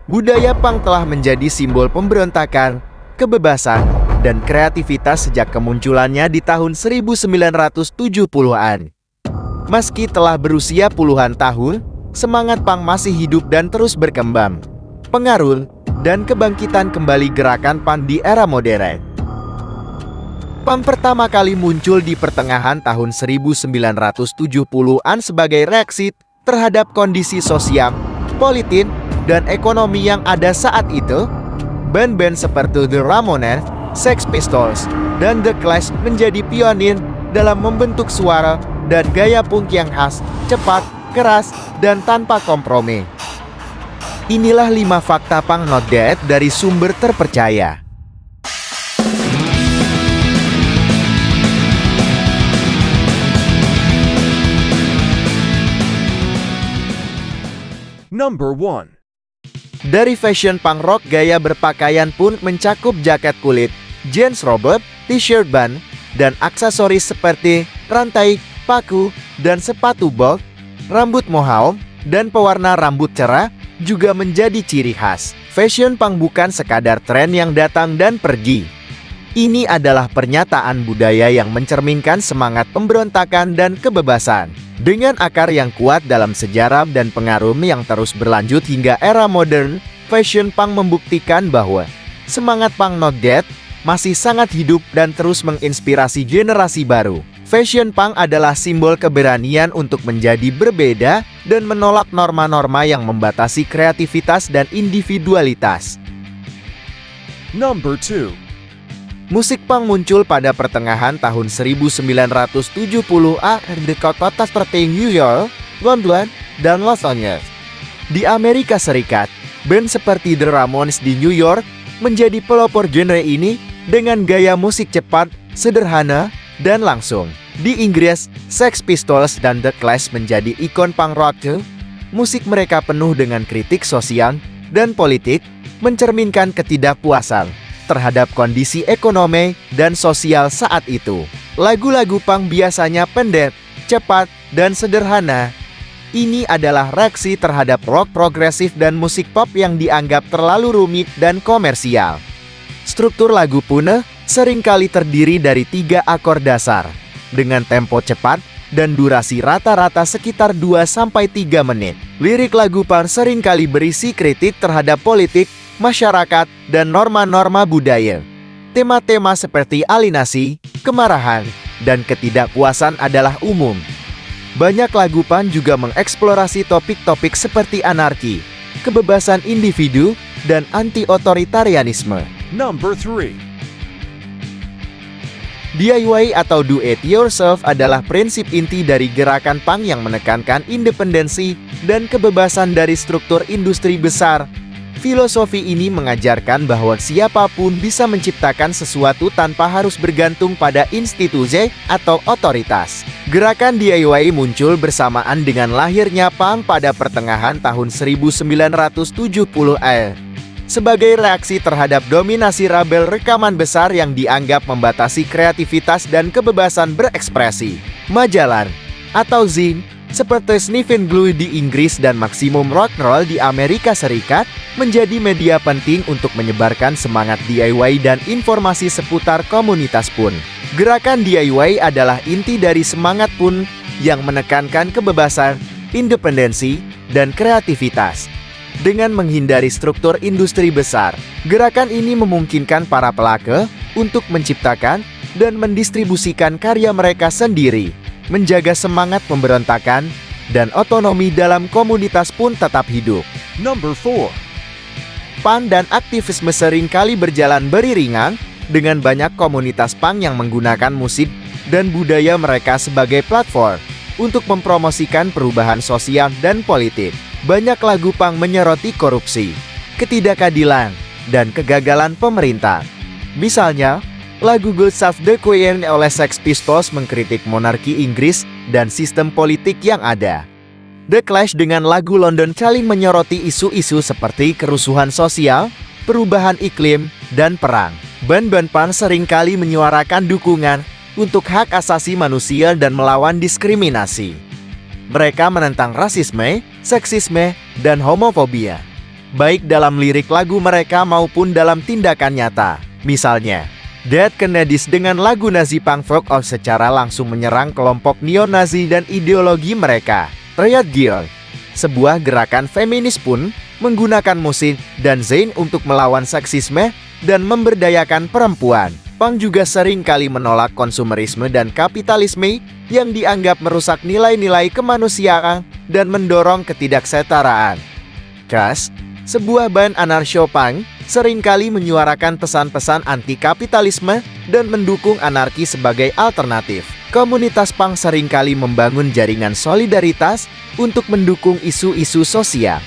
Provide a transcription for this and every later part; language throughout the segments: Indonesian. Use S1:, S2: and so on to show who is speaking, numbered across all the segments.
S1: Budaya punk telah menjadi simbol pemberontakan, kebebasan, dan kreativitas sejak kemunculannya di tahun 1970-an. Meski telah berusia puluhan tahun, semangat punk masih hidup dan terus berkembang. Pengaruh dan kebangkitan kembali gerakan punk di era modern. Punk pertama kali muncul di pertengahan tahun 1970-an sebagai reaksi terhadap kondisi sosial, politik, dan ekonomi yang ada saat itu. Band-band seperti The Ramones, Sex Pistols, dan The Clash menjadi pionir dalam membentuk suara dan gaya punk yang khas, cepat, keras, dan tanpa kompromi. Inilah 5 fakta punk not dead dari sumber terpercaya.
S2: Number 1.
S1: Dari fashion punk rock, gaya berpakaian pun mencakup jaket kulit, jeans robot, t-shirt ban, dan aksesoris seperti rantai, paku, dan sepatu box. Rambut mohawk dan pewarna rambut cerah juga menjadi ciri khas. Fashion punk bukan sekadar tren yang datang dan pergi. Ini adalah pernyataan budaya yang mencerminkan semangat pemberontakan dan kebebasan. Dengan akar yang kuat dalam sejarah dan pengaruh yang terus berlanjut hingga era modern, fashion punk membuktikan bahwa semangat punk not dead masih sangat hidup dan terus menginspirasi generasi baru. Fashion punk adalah simbol keberanian untuk menjadi berbeda dan menolak norma-norma yang membatasi kreativitas dan individualitas.
S2: Number 2.
S1: Musik punk muncul pada pertengahan tahun 1970-an di kota seperti New York, London, dan Los Angeles. Di Amerika Serikat, band seperti The Ramones di New York menjadi pelopor genre ini dengan gaya musik cepat, sederhana, dan langsung. Di Inggris, Sex Pistols dan The Clash menjadi ikon punk rock. Musik mereka penuh dengan kritik sosial dan politik, mencerminkan ketidakpuasan terhadap kondisi ekonomi dan sosial saat itu. Lagu-lagu punk biasanya pendek, cepat, dan sederhana. Ini adalah reaksi terhadap rock progresif dan musik pop yang dianggap terlalu rumit dan komersial. Struktur lagu pun seringkali terdiri dari 3 akor dasar, dengan tempo cepat dan durasi rata-rata sekitar 2-3 menit. Lirik lagu punk seringkali berisi kritik terhadap politik, masyarakat, dan norma-norma budaya. Tema-tema seperti alienasi, kemarahan, dan ketidakpuasan adalah umum. Banyak lagu punk juga mengeksplorasi topik-topik seperti anarki, kebebasan individu, dan anti-otoritarianisme.
S2: Number 3.
S1: DIY atau do it yourself adalah prinsip inti dari gerakan punk yang menekankan independensi dan kebebasan dari struktur industri besar. Filosofi ini mengajarkan bahwa siapapun bisa menciptakan sesuatu tanpa harus bergantung pada institusi atau otoritas. Gerakan DIY muncul bersamaan dengan lahirnya punk pada pertengahan tahun 1970-an. Sebagai reaksi terhadap dominasi label rekaman besar yang dianggap membatasi kreativitas dan kebebasan berekspresi. Majalah atau zine seperti Sniffin' Glue di Inggris dan Maximum Rock'n'Roll di Amerika Serikat menjadi media penting untuk menyebarkan semangat DIY dan informasi seputar komunitas pun. Gerakan DIY adalah inti dari semangat pun yang menekankan kebebasan, independensi, dan kreativitas. Dengan menghindari struktur industri besar, gerakan ini memungkinkan para pelaku untuk menciptakan dan mendistribusikan karya mereka sendiri, menjaga semangat pemberontakan, dan otonomi dalam komunitas pun tetap hidup.
S2: Number 4.
S1: Punk dan aktivisme seringkali berjalan beriringan dengan banyak komunitas punk yang menggunakan musik dan budaya mereka sebagai platform untuk mempromosikan perubahan sosial dan politik. Banyak lagu punk menyoroti korupsi, ketidakadilan, dan kegagalan pemerintah. Misalnya, lagu Good Save the Queen oleh Sex Pistols mengkritik monarki Inggris dan sistem politik yang ada. The Clash dengan lagu London Calling menyoroti isu-isu seperti kerusuhan sosial, perubahan iklim, dan perang. Band-band punk seringkali menyuarakan dukungan untuk hak asasi manusia dan melawan diskriminasi. Mereka menentang rasisme, seksisme, dan homofobia. baik dalam lirik lagu mereka maupun dalam tindakan nyata. Misalnya, Dead Kennedys dengan lagu Nazi Punk Folk Off secara langsung menyerang kelompok neo-Nazi dan ideologi mereka. Riot Girl, sebuah gerakan feminis pun menggunakan musik dan Zayn untuk melawan seksisme dan memberdayakan perempuan. Punk juga sering kali menolak konsumerisme dan kapitalisme yang dianggap merusak nilai-nilai kemanusiaan dan mendorong ketidaksetaraan. Crash, sebuah band anarcho-punk, seringkali menyuarakan pesan-pesan anti-kapitalisme dan mendukung anarki sebagai alternatif. Komunitas punk seringkali membangun jaringan solidaritas untuk mendukung isu-isu sosial.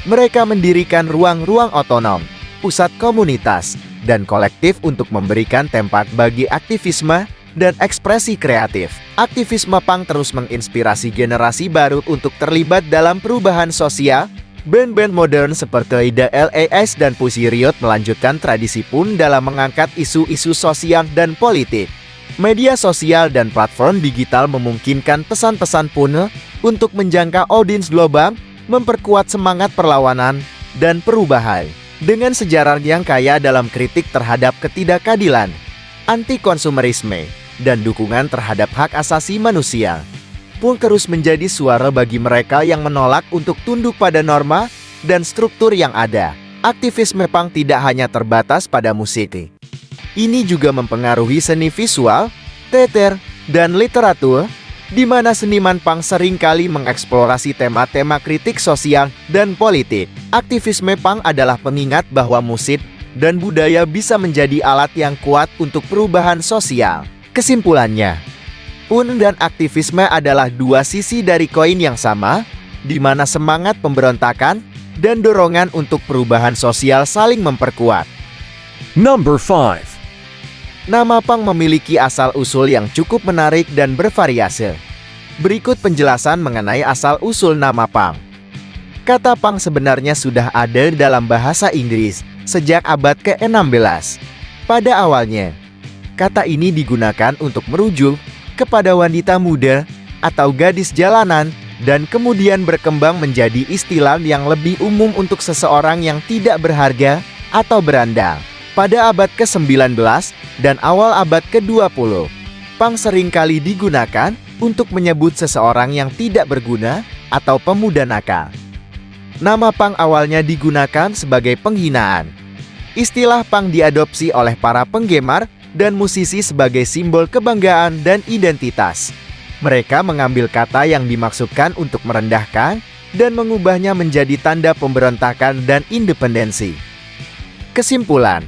S1: Mereka mendirikan ruang-ruang otonom, pusat komunitas, dan kolektif untuk memberikan tempat bagi aktivisme dan ekspresi kreatif. Aktivisme punk terus menginspirasi generasi baru untuk terlibat dalam perubahan sosial. Band-band modern seperti The LAX dan Pussy Riot melanjutkan tradisi pun dalam mengangkat isu-isu sosial dan politik. Media sosial dan platform digital memungkinkan pesan-pesan pun untuk menjangkau audiens global, memperkuat semangat perlawanan dan perubahan. Dengan sejarah yang kaya dalam kritik terhadap ketidakadilan, anti-konsumerisme, dan dukungan terhadap hak asasi manusia, punk terus menjadi suara bagi mereka yang menolak untuk tunduk pada norma dan struktur yang ada. Aktivisme punk tidak hanya terbatas pada musik. Ini juga mempengaruhi seni visual, teater, dan literatur, di mana seniman punk seringkali mengeksplorasi tema-tema kritik sosial dan politik. Aktivisme punk adalah pengingat bahwa musik dan budaya bisa menjadi alat yang kuat untuk perubahan sosial. Kesimpulannya, punk dan aktivisme adalah dua sisi dari koin yang sama, di mana semangat pemberontakan dan dorongan untuk perubahan sosial saling memperkuat.
S2: Number 5.
S1: Nama punk memiliki asal-usul yang cukup menarik dan bervariasi. Berikut penjelasan mengenai asal-usul nama punk. Kata punk sebenarnya sudah ada dalam bahasa Inggris sejak abad ke-16. Pada awalnya, kata ini digunakan untuk merujuk kepada wanita muda atau gadis jalanan dan kemudian berkembang menjadi istilah yang lebih umum untuk seseorang yang tidak berharga atau berandal. Pada abad ke-19 dan awal abad ke-20, punk seringkali digunakan untuk menyebut seseorang yang tidak berguna atau pemuda nakal. Nama punk awalnya digunakan sebagai penghinaan. Istilah punk diadopsi oleh para penggemar dan musisi sebagai simbol kebanggaan dan identitas. Mereka mengambil kata yang dimaksudkan untuk merendahkan dan mengubahnya menjadi tanda pemberontakan dan independensi. Kesimpulan,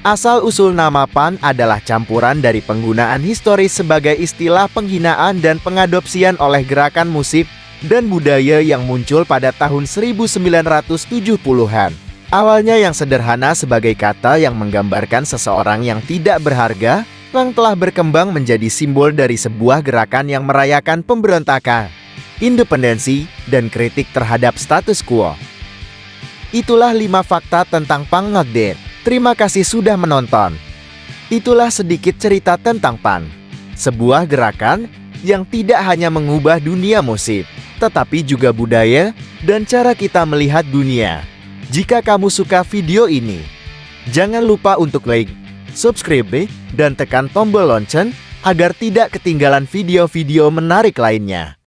S1: asal-usul nama punk adalah campuran dari penggunaan historis sebagai istilah penghinaan dan pengadopsian oleh gerakan musik dan budaya yang muncul pada tahun 1970-an. Awalnya yang sederhana sebagai kata yang menggambarkan seseorang yang tidak berharga, yang telah berkembang menjadi simbol dari sebuah gerakan yang merayakan pemberontakan, independensi, dan kritik terhadap status quo. Itulah 5 fakta tentang punk ngedance. Terima kasih sudah menonton. Itulah sedikit cerita tentang punk, sebuah gerakan yang tidak hanya mengubah dunia musik, tetapi juga budaya dan cara kita melihat dunia. Jika kamu suka video ini, jangan lupa untuk like, subscribe, dan tekan tombol lonceng agar tidak ketinggalan video-video menarik lainnya.